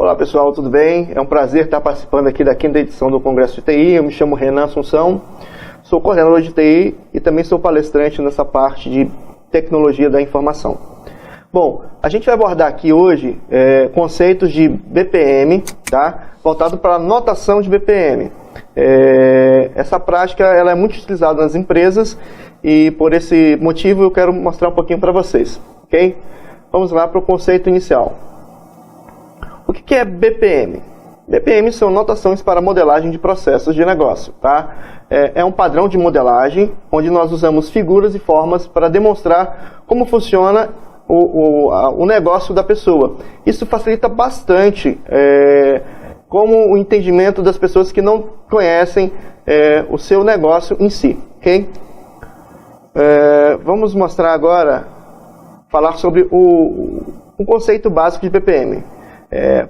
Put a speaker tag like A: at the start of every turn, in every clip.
A: Olá pessoal, tudo bem? É um prazer estar participando aqui da 5ª edição do Congresso de TI. Eu me chamo Renan Assunção, sou coordenador de TI e também sou palestrante nessa parte de tecnologia da informação. Bom, a gente vai abordar aqui hoje conceitos de BPM, tá? Voltado para a notação de BPM. Essa prática ela é muito utilizada nas empresas e por esse motivo eu quero mostrar um pouquinho para vocês, ok? Vamos lá para o conceito inicial. O que é BPM? BPM são notações para modelagem de processos de negócio, tá? É um padrão de modelagem onde nós usamos figuras e formas para demonstrar como funciona o negócio da pessoa. Isso facilita bastante como o entendimento das pessoas que não conhecem o seu negócio em si, ok? Vamos mostrar agora, falar sobre um conceito básico de BPM.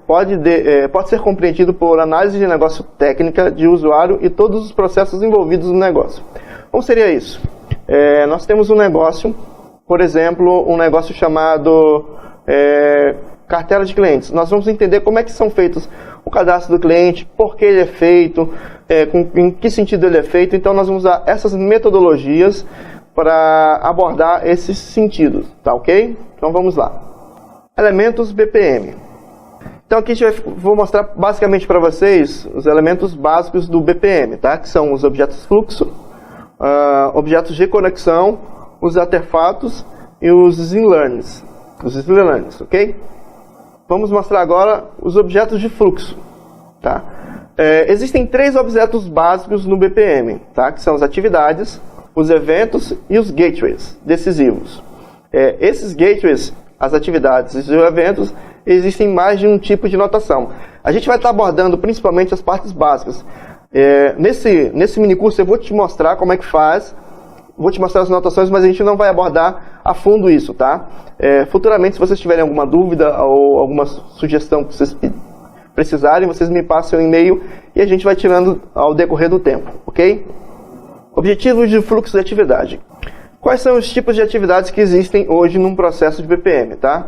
A: Pode ser compreendido por análise de negócio técnica de usuário e todos os processos envolvidos no negócio. Como seria isso? Nós temos um negócio, por exemplo, um negócio chamado cartela de clientes. Nós vamos entender como é que são feitos o cadastro do cliente, por que ele é feito, em que sentido ele é feito. Então nós vamos usar essas metodologias para abordar esses sentidos, tá ok? Então vamos lá. Elementos BPM. Então aqui vou mostrar basicamente para vocês os elementos básicos do BPM, tá? Que são os objetos fluxo, objetos de conexão, os artefatos e os slilearns, ok? Vamos mostrar agora os objetos de fluxo, tá? Existem 3 objetos básicos no BPM, tá? Que são as atividades, os eventos e os gateways decisivos. Esses gateways, as atividades e os eventos, existem mais de um tipo de notação. A gente vai estar abordando principalmente as partes básicas. Nesse minicurso eu vou te mostrar como é que faz, vou te mostrar as notações, mas a gente não vai abordar a fundo isso, tá? Futuramente, se vocês tiverem alguma dúvida ou alguma sugestão que vocês precisarem, vocês me passem um e-mail e a gente vai tirando ao decorrer do tempo, ok? Objetivos de fluxo de atividade. Quais são os tipos de atividades que existem hoje num processo de BPM, tá?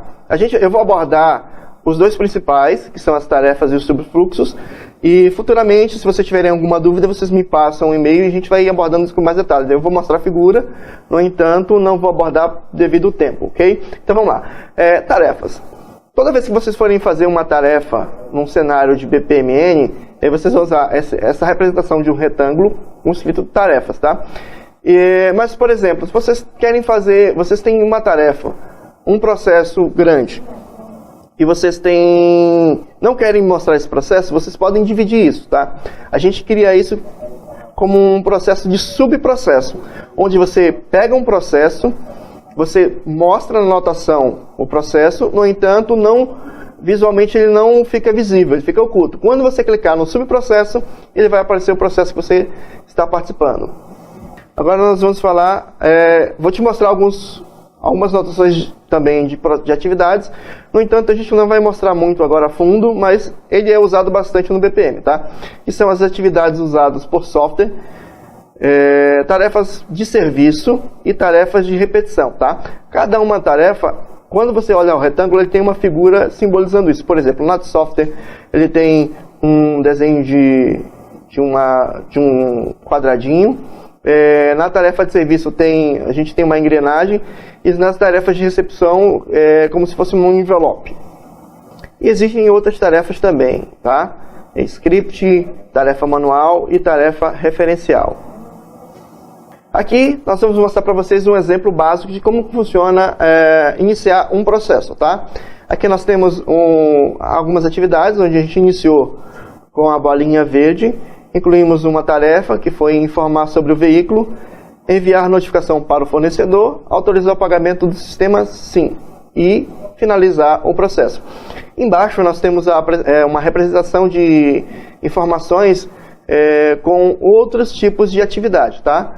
A: Eu vou abordar os 2 principais, que são as tarefas e os subfluxos, e futuramente, se vocês tiverem alguma dúvida, vocês me passam um e-mail e a gente vai abordando isso com mais detalhes. Eu vou mostrar a figura, no entanto, não vou abordar devido ao tempo, ok? Então vamos lá. Tarefas. Toda vez que vocês forem fazer uma tarefa num cenário de BPMN, vocês vão usar essa representação de um retângulo, um escrito tarefas, tá? Mas, por exemplo, se vocês vocês têm uma tarefa, um processo grande, e vocês não querem mostrar esse processo, vocês podem dividir isso, tá? A gente cria isso como um processo de subprocesso, onde você pega um processo, você mostra na notação o processo, no entanto, visualmente ele não fica visível, ele fica oculto. Quando você clicar no subprocesso, ele vai aparecer o processo que você está participando. Agora nós vamos falar, vou te mostrar algumas notações também de atividades. No entanto, a gente não vai mostrar muito agora a fundo, mas ele é usado bastante no BPM, tá? Que são as atividades usadas por software, tarefas de serviço e tarefas de repetição, tá? Cada uma tarefa, quando você olha o retângulo, ele tem uma figura simbolizando isso. Por exemplo, no software, ele tem um desenho de um quadradinho. Na tarefa de serviço a gente tem uma engrenagem, e nas tarefas de recepção é como se fosse um envelope. E existem outras tarefas também, tá? Script, tarefa manual e tarefa referencial. Aqui nós vamos mostrar para vocês um exemplo básico de como funciona iniciar um processo, tá? Aqui nós temos algumas atividades onde a gente iniciou com a bolinha verde. Incluímos uma tarefa que foi informar sobre o veículo, enviar notificação para o fornecedor, autorizar o pagamento do sistema sim e finalizar o processo. Embaixo nós temos uma representação de informações com outros tipos de atividade, tá?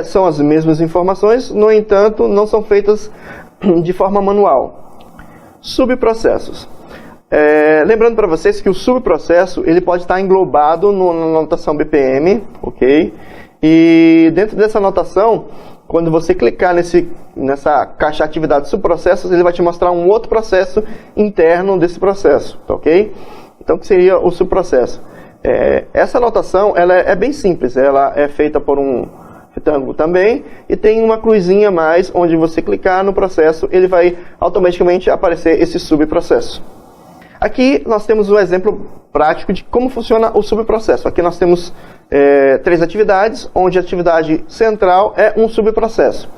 A: São as mesmas informações, no entanto, não são feitas de forma manual. Subprocessos. Lembrando para vocês que o subprocesso ele pode estar englobado na notação BPM, ok? E dentro dessa notação quando você clicar nessa caixa atividade subprocessos, ele vai te mostrar um outro processo interno desse processo, tá ok? Então, o que seria o subprocesso? Essa notação ela é bem simples, ela é feita por um retângulo também, e tem uma cruzinha a mais, onde você clicar no processo, ele vai automaticamente aparecer esse subprocesso. Aqui nós temos um exemplo prático de como funciona o subprocesso. Aqui nós temos 3 atividades, onde a atividade central é um subprocesso.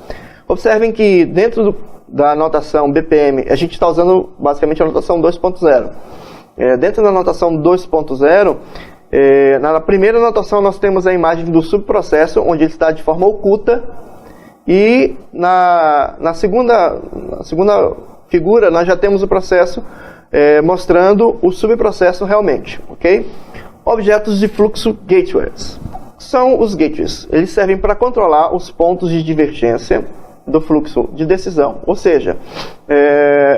A: Observem que dentro da notação BPM, a gente está usando basicamente a notação 2.0. Dentro da notação 2.0, na primeira notação nós temos a imagem do subprocesso, onde ele está de forma oculta, e na segunda figura nós já temos o processo mostrando o subprocesso realmente, ok? Objetos de fluxo gateways. São os gateways. Eles servem para controlar os pontos de divergência do fluxo de decisão. Ou seja,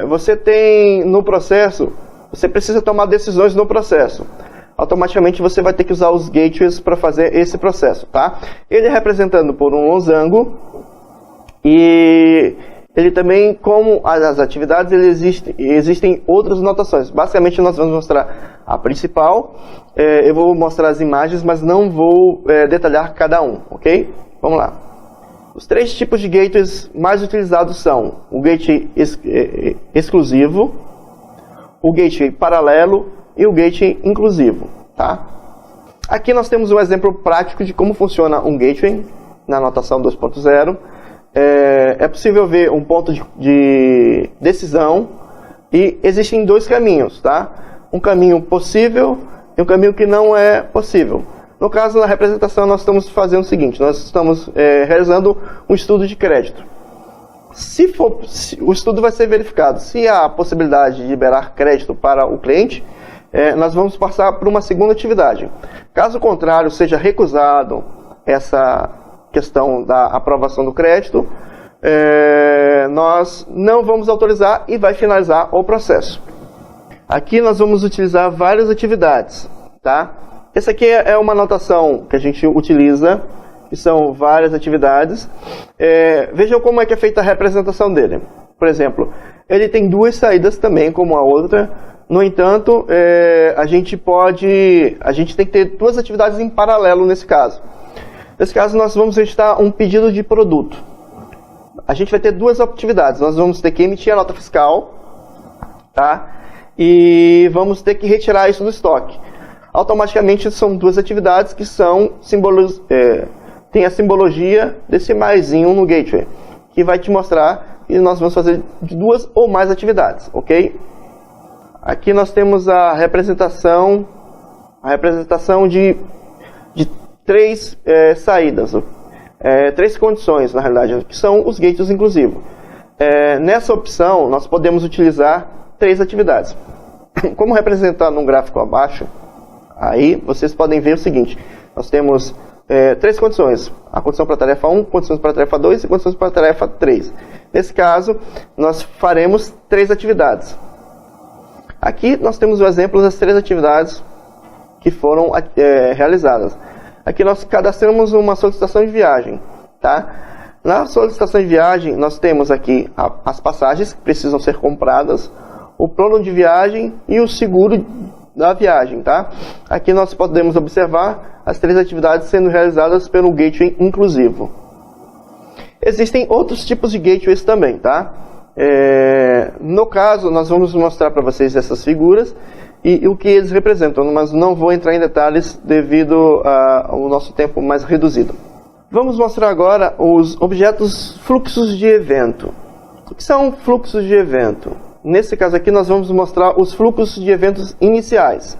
A: você tem no processo, você precisa tomar decisões no processo. Automaticamente você vai ter que usar os gateways para fazer esse processo, tá? Ele é representado por um losango, e ele também, como as atividades, existem outras notações. Basicamente nós vamos mostrar a principal, eu vou mostrar as imagens, mas não vou detalhar cada um, ok? Vamos lá. Os 3 tipos de gateways mais utilizados são o gateway exclusivo, o gateway paralelo e o gateway inclusivo, tá? Aqui nós temos um exemplo prático de como funciona um gateway na notação 2.0. É possível ver um ponto de decisão, e existem 2 caminhos, tá? Um caminho possível e um caminho que não é possível. No caso, na representação, nós estamos fazendo o seguinte: nós estamos realizando um estudo de crédito. O estudo vai ser verificado. Se há a possibilidade de liberar crédito para o cliente, nós vamos passar por uma segunda atividade. Caso contrário, seja recusado essa questão da aprovação do crédito, nós não vamos autorizar e vai finalizar o processo. Aqui nós vamos utilizar várias atividades, tá? Essa aqui é uma notação que a gente utiliza, que são várias atividades. Vejam como é que é feita a representação dele. Por exemplo, ele tem 2 saídas também, como a outra. No entanto, a gente tem que ter 2 atividades em paralelo nesse caso. Nesse caso, nós vamos registrar um pedido de produto. A gente vai ter 2 atividades. Nós vamos ter que emitir a nota fiscal, tá? E vamos ter que retirar isso do estoque. Automaticamente, são 2 atividades que tem a simbologia desse maisinho no gateway, que vai te mostrar que nós vamos fazer 2 ou mais atividades, ok? Aqui nós temos a representação de 3 saídas, 3 condições, na realidade, que são os gateways inclusivos. Nessa opção, nós podemos utilizar 3 atividades. Como representar no gráfico abaixo, aí vocês podem ver o seguinte: nós temos 3 condições: a condição para a tarefa 1, condições para a tarefa 2 e condições para a tarefa 3. Nesse caso, nós faremos 3 atividades. Aqui nós temos o exemplo das 3 atividades que foram realizadas. Aqui nós cadastramos uma solicitação de viagem, tá? Na solicitação de viagem, nós temos aqui as passagens que precisam ser compradas, o plano de viagem e o seguro da viagem, tá? Aqui nós podemos observar as 3 atividades sendo realizadas pelo gateway inclusivo. Existem outros tipos de gateways também, tá? No caso, nós vamos mostrar para vocês essas figuras e o que eles representam, mas não vou entrar em detalhes devido ao nosso tempo mais reduzido. Vamos mostrar agora os objetos fluxos de evento. O que são fluxos de evento? Nesse caso aqui nós vamos mostrar os fluxos de eventos iniciais.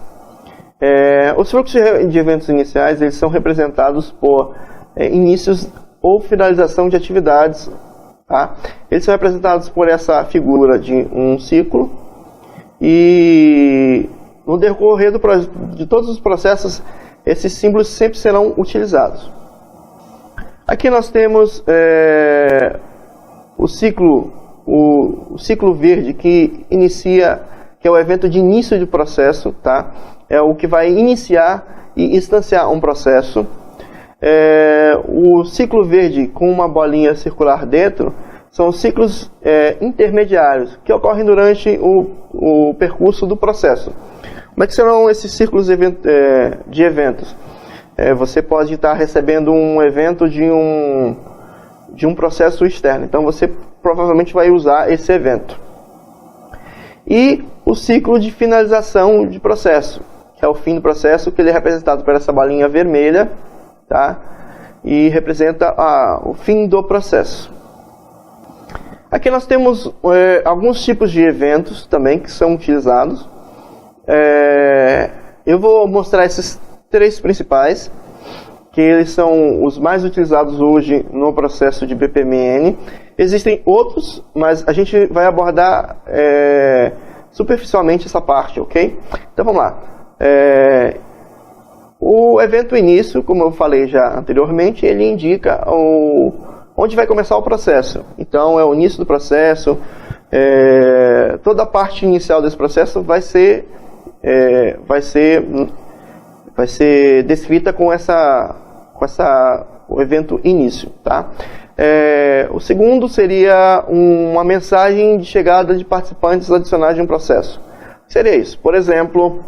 A: Os fluxos de eventos iniciais, eles são representados por inícios ou finalização de atividades, tá? Eles são representados por essa figura de um ciclo, e no decorrer de todos os processos, esses símbolos sempre serão utilizados. Aqui nós temos o ciclo verde, que é o evento de início de processo, tá? É o que vai iniciar e instanciar um processo. o ciclo verde com uma bolinha circular dentro são os ciclos intermediários, que ocorrem durante o percurso do processo. Como é que serão esses ciclos de eventos? Você pode estar recebendo um evento de um processo externo, então você provavelmente vai usar esse evento. E o ciclo de finalização de processo, que é o fim do processo, que ele é representado por essa bolinha vermelha, tá? E representa o fim do processo. Aqui nós temos alguns tipos de eventos também que são utilizados. Eu vou mostrar esses 3 principais, que eles são os mais utilizados hoje no processo de BPMN. Existem outros, mas a gente vai abordar superficialmente essa parte, ok? Então vamos lá. O evento início, como eu falei já anteriormente, ele indica onde vai começar o processo. Então é o início do processo, toda a parte inicial desse processo vai ser descrita com o evento início, tá? O segundo seria uma mensagem de chegada de participantes adicionais de um processo. Seria isso. Por exemplo,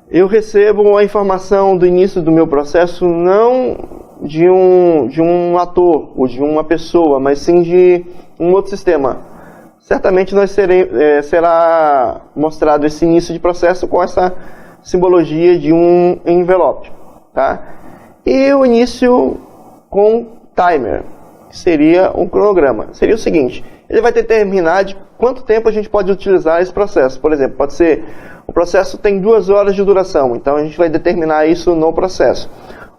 A: eu recebo a informação do início do meu processo não de um ator ou de uma pessoa, mas sim de um outro sistema. Certamente será mostrado esse início de processo com essa simbologia de um envelope, tá? E o início com timer, que seria um cronograma. Seria o seguinte, ele vai determinar de quanto tempo a gente pode utilizar esse processo. Por exemplo, pode ser, o processo tem 2 horas de duração, então a gente vai determinar isso no processo.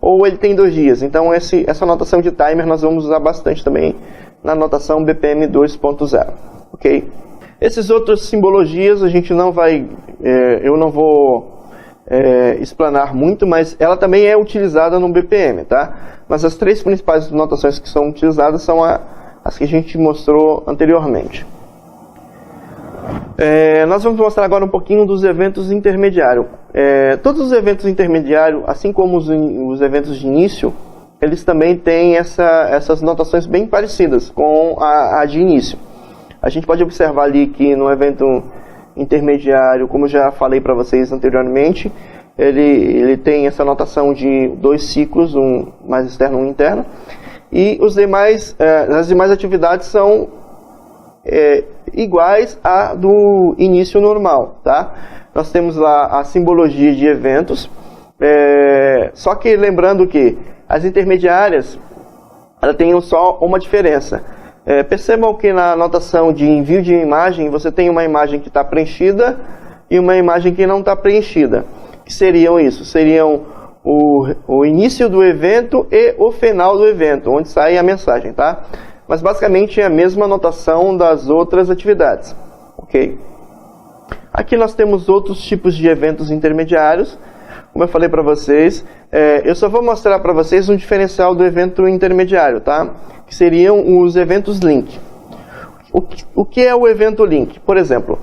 A: Ou ele tem 2 dias, então essa notação de timer nós vamos usar bastante também na notação BPM 2.0, ok? Essas outras simbologias a gente não vai, eu não vou explanar muito, mas ela também é utilizada no BPM, tá? Mas as 3 principais notações que são utilizadas são as que a gente mostrou anteriormente. Nós vamos mostrar agora um pouquinho dos eventos intermediários. Todos os eventos intermediários, assim como os eventos de início, eles também têm essas notações bem parecidas com a de início. A gente pode observar ali que no evento intermediário, como eu já falei para vocês anteriormente, ele tem essa notação de 2 ciclos, um mais externo e um interno, e as demais atividades são iguais à do início normal, tá? Nós temos lá a simbologia de eventos, só que lembrando que as intermediárias elas têm só uma diferença. Percebam que na notação de envio de imagem, você tem uma imagem que está preenchida e uma imagem que não está preenchida. Que seriam isso? Seriam o início do evento e o final do evento, onde sai a mensagem, tá? Mas basicamente é a mesma notação das outras atividades, ok? Aqui nós temos outros tipos de eventos intermediários. Como eu falei para vocês, eu só vou mostrar para vocês um diferencial do evento intermediário, tá? Que seriam os eventos link. O que é o evento link? Por exemplo,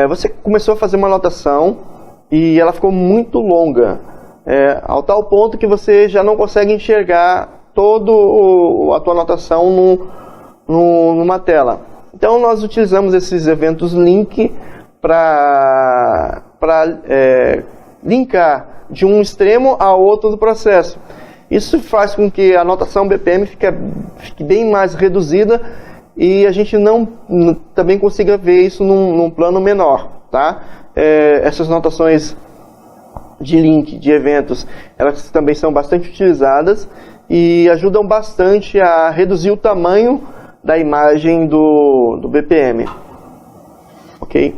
A: você começou a fazer uma anotação e ela ficou muito longa, ao tal ponto que você já não consegue enxergar toda a tua anotação numa tela. Então nós utilizamos esses eventos link para linkar de um extremo a outro do processo. Isso faz com que a notação BPM fique bem mais reduzida e a gente também consiga ver isso num plano menor, tá? Essas notações de link, de eventos, elas também são bastante utilizadas e ajudam bastante a reduzir o tamanho da imagem do BPM, ok?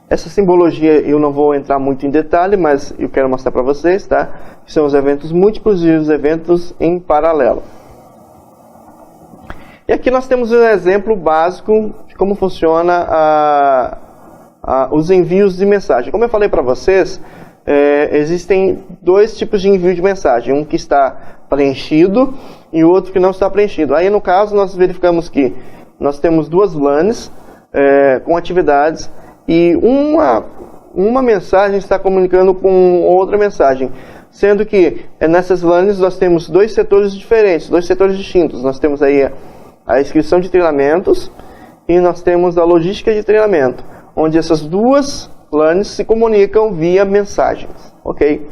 A: Essa simbologia eu não vou entrar muito em detalhe, mas eu quero mostrar para vocês, tá? Que são os eventos múltiplos e os eventos em paralelo. E aqui nós temos um exemplo básico de como funciona os envios de mensagem. Como eu falei para vocês, existem 2 tipos de envio de mensagem. Um que está preenchido e o outro que não está preenchido. Aí no caso nós verificamos que nós temos 2 LANs com atividades e uma mensagem está comunicando com outra mensagem, sendo que nessas LANs nós temos dois setores diferentes, dois setores distintos. Nós temos aí a inscrição de treinamentos e nós temos a logística de treinamento, onde essas duas LANs se comunicam via mensagens, ok?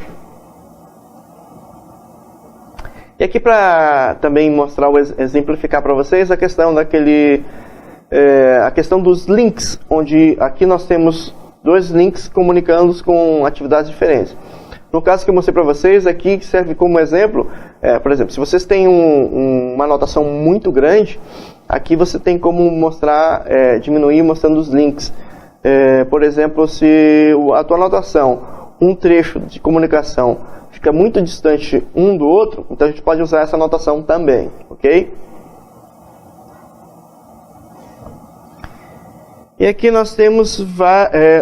A: E aqui para também mostrar, exemplificar para vocês a questão a questão dos links, onde aqui nós temos dois links comunicando com atividades diferentes. No caso que eu mostrei para vocês aqui, que serve como exemplo, por exemplo, se vocês têm uma anotação muito grande, aqui você tem como mostrar, diminuir mostrando os links. Por exemplo, se a tua anotação, um trecho de comunicação, fica muito distante um do outro, então a gente pode usar essa anotação também, ok? E aqui nós temos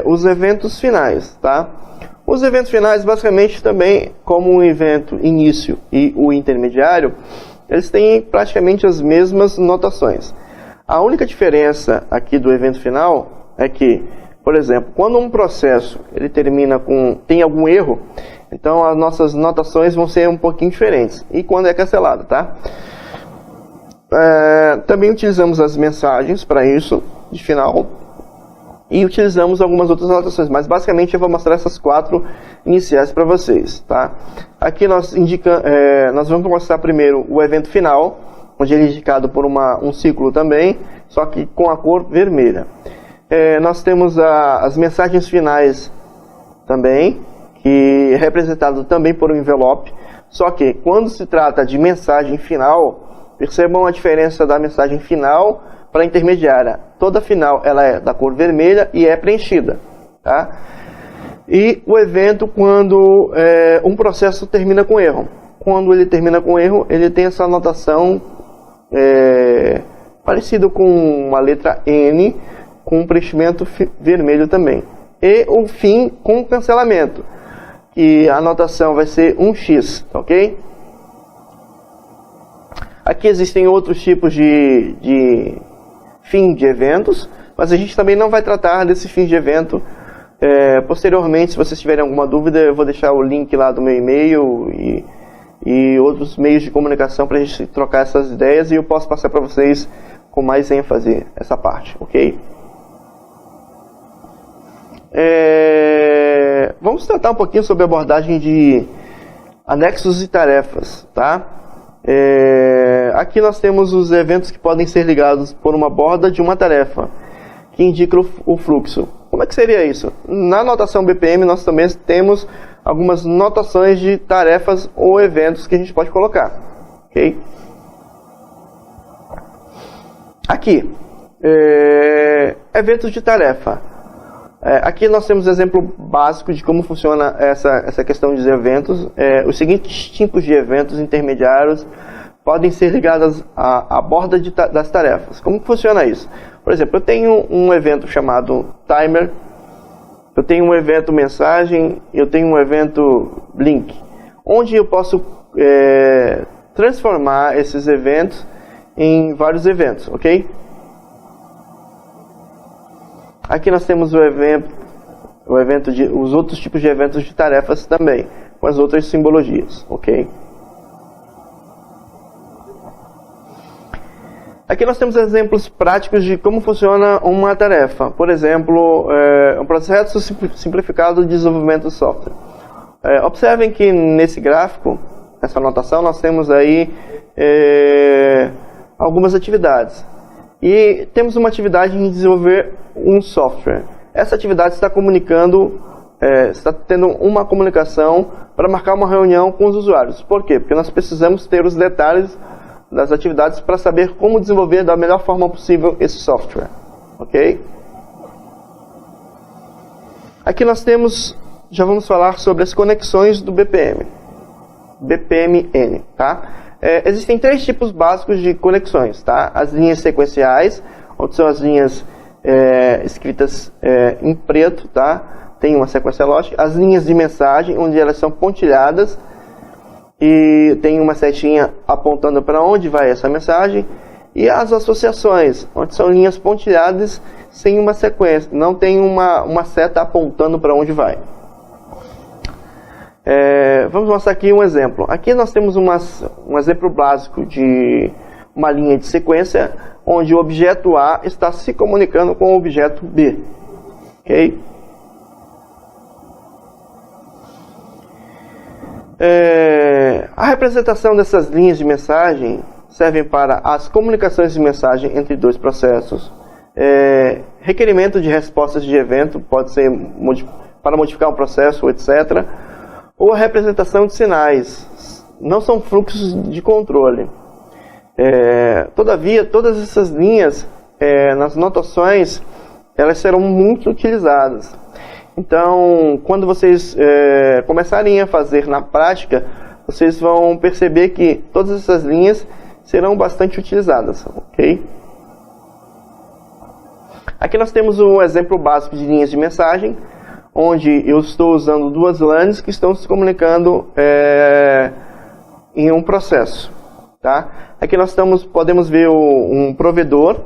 A: os eventos finais, tá? Os eventos finais, basicamente, também, como o evento início e o intermediário, eles têm praticamente as mesmas notações. A única diferença aqui do evento final é que, por exemplo, quando um processo ele tem algum erro, então as nossas notações vão ser um pouquinho diferentes. E quando é cancelado, tá? Também utilizamos as mensagens para isso, de final. E utilizamos algumas outras anotações, mas basicamente eu vou mostrar essas 4 iniciais para vocês, tá? Aqui nós vamos mostrar primeiro o evento final, onde ele é indicado por um círculo também, só que com a cor vermelha. Nós temos as mensagens finais também, que é representado também por um envelope, só que quando se trata de mensagem final, percebam a diferença da mensagem final para a intermediária. Toda final ela é da cor vermelha e é preenchida, tá? E o evento quando um processo termina com erro. Quando ele termina com erro, ele tem essa anotação parecido com uma letra N, com um preenchimento vermelho também. E o fim com cancelamento, e a anotação vai ser um X, ok? Aqui existem outros tipos de fim de eventos, mas a gente também não vai tratar desse fim de evento. Posteriormente, se vocês tiverem alguma dúvida, eu vou deixar o link lá do meu e-mail e outros meios de comunicação para a gente trocar essas ideias, e eu posso passar para vocês com mais ênfase essa parte, ok? Vamos tratar um pouquinho sobre a abordagem de anexos e tarefas, tá? Aqui nós temos os eventos que podem ser ligados por uma borda de uma tarefa, que indica o fluxo. Como é que seria isso? Na notação BPM nós também temos algumas notações de tarefas ou eventos que a gente pode colocar, ok? Aqui, eventos de tarefa. Aqui nós temos um exemplo básico de como funciona essa questão de eventos. Os seguintes tipos de eventos intermediários podem ser ligados à borda das tarefas. Como que funciona isso? Por exemplo, eu tenho um evento chamado timer, eu tenho um evento mensagem, eu tenho um evento blink, onde eu posso transformar esses eventos em vários eventos, ok? Aqui nós temos os outros tipos de eventos de tarefas também, com as outras simbologias, ok? Aqui nós temos exemplos práticos de como funciona uma tarefa. Por exemplo, um processo simplificado de desenvolvimento de software. Observem que nesse gráfico, nessa anotação, nós temos aí algumas atividades. E temos uma atividade em desenvolver um software. Essa atividade está comunicando, está tendo uma comunicação para marcar uma reunião com os usuários. Por quê? Porque nós precisamos ter os detalhes das atividades para saber como desenvolver da melhor forma possível esse software, ok? Aqui nós temos, já vamos falar sobre as conexões do BPMN, tá? Existem 3 tipos básicos de conexões, tá? As linhas sequenciais, onde são as linhas escritas em preto, tá? Tem uma sequência lógica. As linhas de mensagem, onde elas são pontilhadas e tem uma setinha apontando para onde vai essa mensagem. E as associações, onde são linhas pontilhadas sem uma sequência, não tem uma seta apontando para onde vai. Vamos mostrar aqui um exemplo. Aqui nós temos um exemplo básico de uma linha de sequência, onde o objeto A está se comunicando com o objeto B. Ok? A representação dessas linhas de mensagem servem para as comunicações de mensagem entre dois processos. Requerimento de respostas de evento, pode ser para modificar um processo, etc. Ou a representação de sinais. Não são fluxos de controle. Todavia, todas essas linhas, nas notações, elas serão muito utilizadas. Então, quando vocês começarem a fazer na prática, vocês vão perceber que todas essas linhas serão bastante utilizadas, ok? Aqui nós temos um exemplo básico de linhas de mensagem, onde eu estou usando duas LANs que estão se comunicando em um processo. Tá? Aqui nós podemos ver um provedor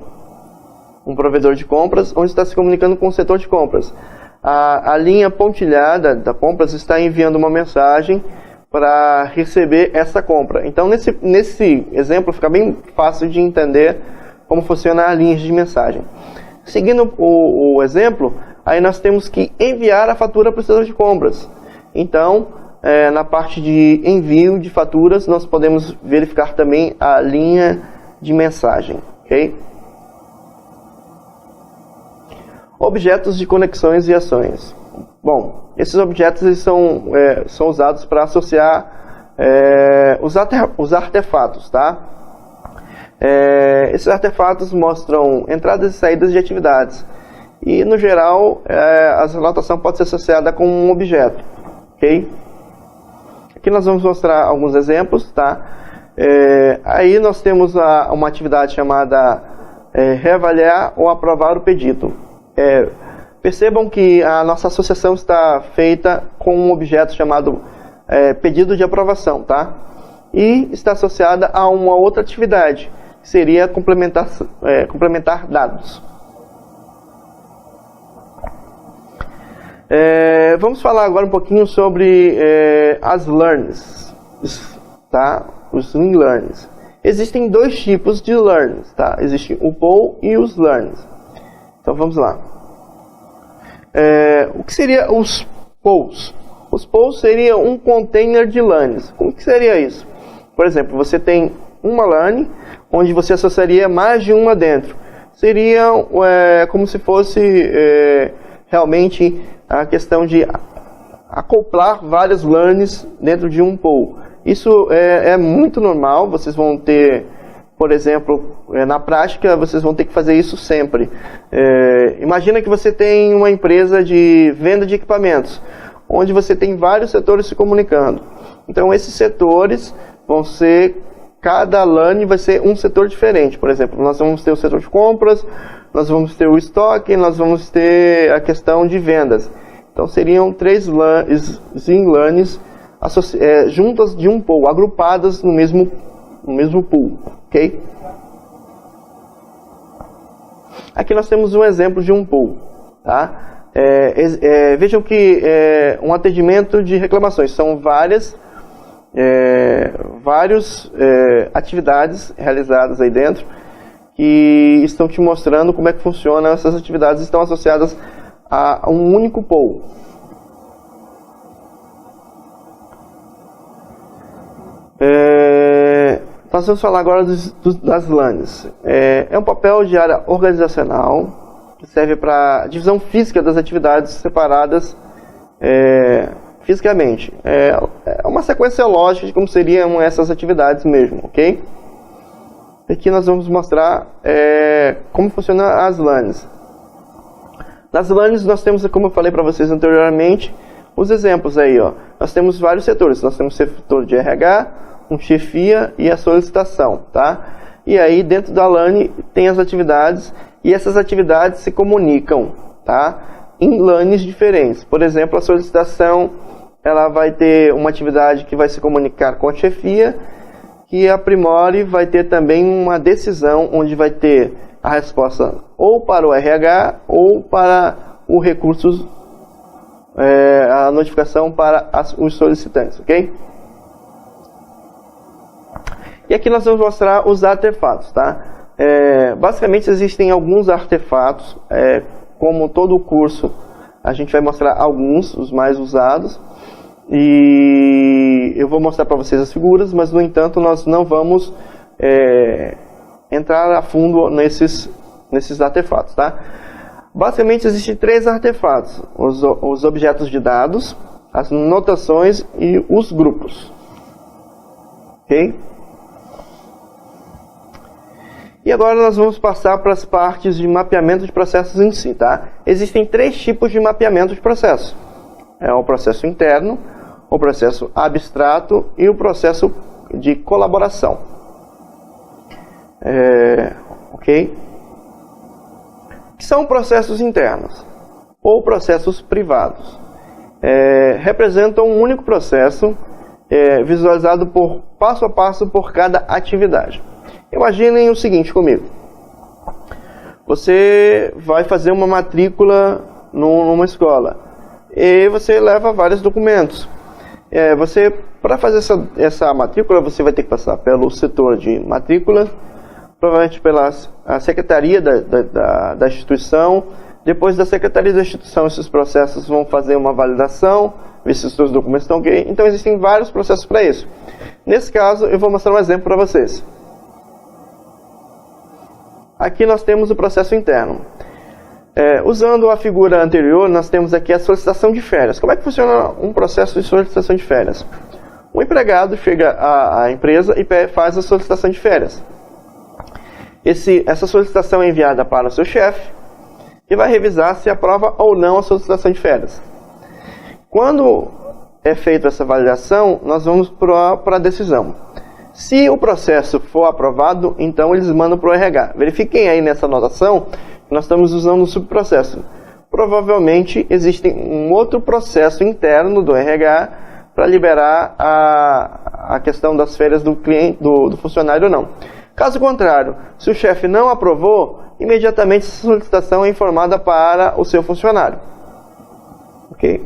A: de compras, onde está se comunicando com o setor de compras. A linha pontilhada da compras está enviando uma mensagem para receber essa compra. Então, nesse exemplo, fica bem fácil de entender como funciona a linha de mensagem. Seguindo o exemplo, aí nós temos que enviar a fatura para o setor de compras. Então, na parte de envio de faturas, nós podemos verificar também a linha de mensagem. Okay? Objetos de conexões e ações. Bom, esses objetos eles são usados para associar os artefatos, tá? Esses artefatos mostram entradas e saídas de atividades. E, no geral, a anotação pode ser associada com um objeto. Ok? Aqui nós vamos mostrar alguns exemplos, tá? Aí nós temos uma atividade chamada reavaliar ou aprovar o pedido. Percebam que a nossa associação está feita com um objeto chamado pedido de aprovação, tá? E está associada a uma outra atividade, que seria complementar dados. Vamos falar agora um pouquinho sobre as learns, tá? Os learns. Existem dois tipos de learns, tá? Existe o pool e os learns. Então vamos lá. O que seria os pools? Os pools seria um container de LANs. Como que seria isso? Por exemplo, você tem uma LAN onde você associaria mais de uma dentro. Seria como se fosse realmente a questão de acoplar várias LANs dentro de um pool. Isso é muito normal, vocês vão ter, por exemplo, na prática, vocês vão ter que fazer isso sempre. Imagina que você tem uma empresa de venda de equipamentos, onde você tem vários setores se comunicando. Então, esses setores vão ser, cada LAN vai ser um setor diferente. Por exemplo, nós vamos ter o setor de compras, nós vamos ter o estoque, nós vamos ter a questão de vendas. Então, seriam 3 LANs juntas de um pool, agrupadas no mesmo pool, ok? Aqui nós temos um exemplo de um pool, tá? Vejam que um atendimento de reclamações são várias atividades realizadas aí dentro que estão te mostrando como é que funciona. Essas atividades estão associadas a um único pool. Nós vamos falar agora das LANs. É um papel de área organizacional que serve para divisão física das atividades separadas fisicamente. É uma sequência lógica de como seriam essas atividades mesmo, ok? Aqui nós vamos mostrar como funcionam as LANs. Nas LANs nós temos, como eu falei para vocês anteriormente, os exemplos aí, ó. Nós temos vários setores. Nós temos o setor de RH, um chefia e a solicitação, tá? E aí dentro da LAN tem as atividades e essas atividades se comunicam, tá? Em LANs diferentes. Por exemplo, a solicitação, ela vai ter uma atividade que vai se comunicar com a chefia, que aprimore vai ter também uma decisão onde vai ter a resposta ou para o RH ou para o recursos, a notificação para os solicitantes, ok? E aqui nós vamos mostrar os artefatos, tá? Basicamente existem alguns artefatos, como todo o curso a gente vai mostrar alguns, os mais usados, e eu vou mostrar para vocês as figuras, mas no entanto nós não vamos entrar a fundo nesses artefatos, tá? Basicamente existem 3 artefatos: os objetos de dados, as notações e os grupos, ok? E agora nós vamos passar para as partes de mapeamento de processos em si, tá? Existem 3 tipos de mapeamento de processo. O processo interno, o processo abstrato e o processo de colaboração. Ok? Que são processos internos ou processos privados. Representam um único processo visualizado passo a passo por cada atividade. Imaginem o seguinte comigo. Você vai fazer uma matrícula numa escola e você leva vários documentos. Para fazer essa matrícula, você vai ter que passar pelo setor de matrícula, provavelmente pela secretaria da instituição. Depois da secretaria da instituição, esses processos vão fazer uma validação, ver se os seus documentos estão ok. Então existem vários processos para isso. Nesse caso, eu vou mostrar um exemplo para vocês. Aqui nós temos o processo interno. Usando a figura anterior, nós temos aqui a solicitação de férias. Como é que funciona um processo de solicitação de férias? O empregado chega à empresa e faz a solicitação de férias. Essa solicitação é enviada para o seu chefe, que vai revisar se aprova ou não a solicitação de férias. Quando é feita essa validação, nós vamos para a decisão. Se o processo for aprovado, então eles mandam para o RH. Verifiquem aí nessa anotação que nós estamos usando um subprocesso. Provavelmente existe um outro processo interno do RH para liberar a questão das férias do cliente, do funcionário ou não. Caso contrário, se o chefe não aprovou, imediatamente essa solicitação é informada para o seu funcionário. Ok?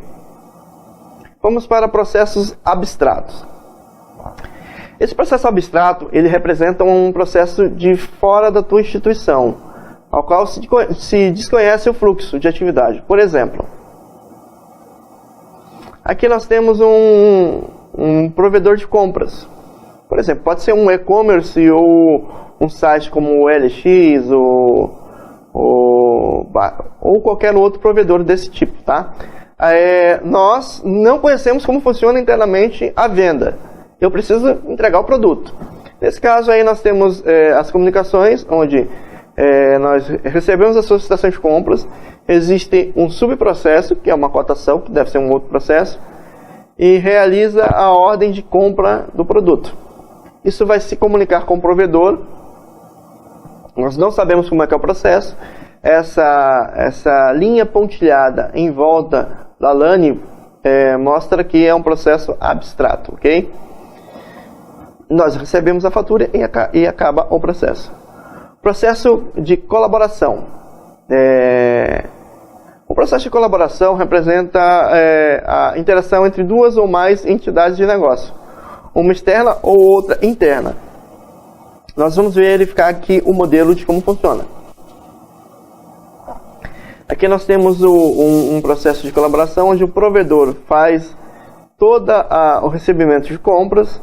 A: Vamos para processos abstratos. Esse processo abstrato, ele representa um processo de fora da tua instituição, ao qual se desconhece o fluxo de atividade. Por exemplo, aqui nós temos um provedor de compras. Por exemplo, pode ser um e-commerce ou um site como o LX ou qualquer outro provedor desse tipo, tá? Nós não conhecemos como funciona internamente a venda. Eu preciso entregar o produto. Nesse caso aí nós temos as comunicações, onde nós recebemos a solicitação de compras, existe um subprocesso, que é uma cotação, que deve ser um outro processo, e realiza a ordem de compra do produto. Isso vai se comunicar com o provedor. Nós não sabemos como é que é o processo. Essa linha pontilhada em volta da LAN mostra que é um processo abstrato, ok? Nós recebemos a fatura e acaba o processo. Processo de colaboração. O processo de colaboração representa a interação entre 2 ou mais entidades de negócio, uma externa ou outra interna. Nós vamos verificar aqui o modelo de como funciona. Aqui nós temos um processo de colaboração onde o provedor faz todo o recebimento de compras.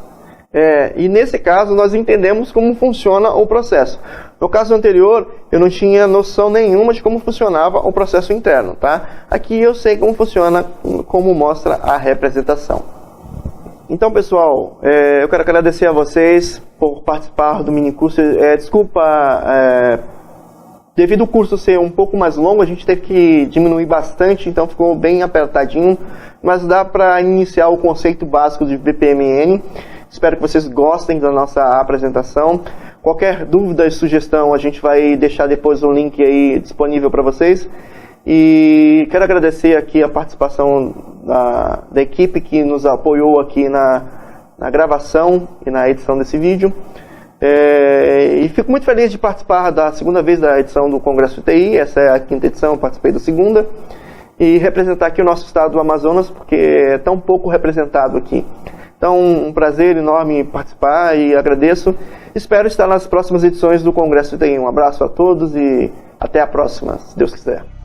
A: E nesse caso nós entendemos como funciona o processo. No caso anterior eu não tinha noção nenhuma de como funcionava o processo interno, tá? Aqui eu sei como funciona, como mostra a representação. Então pessoal, eu quero agradecer a vocês por participar do minicurso. Devido ao curso ser um pouco mais longo, a gente teve que diminuir bastante, então ficou bem apertadinho, mas dá para iniciar o conceito básico de BPMN. Espero que vocês gostem da nossa apresentação. Qualquer dúvida e sugestão, a gente vai deixar depois um link aí disponível para vocês. E quero agradecer aqui a participação da equipe que nos apoiou aqui na gravação e na edição desse vídeo. E fico muito feliz de participar da segunda vez da edição do Congresso TI. Essa é a 5ª edição, eu participei da segunda. E representar aqui o nosso estado do Amazonas, porque é tão pouco representado aqui. Então, um prazer enorme participar e agradeço. Espero estar nas próximas edições do Congresso TI. Um abraço a todos e até a próxima, se Deus quiser.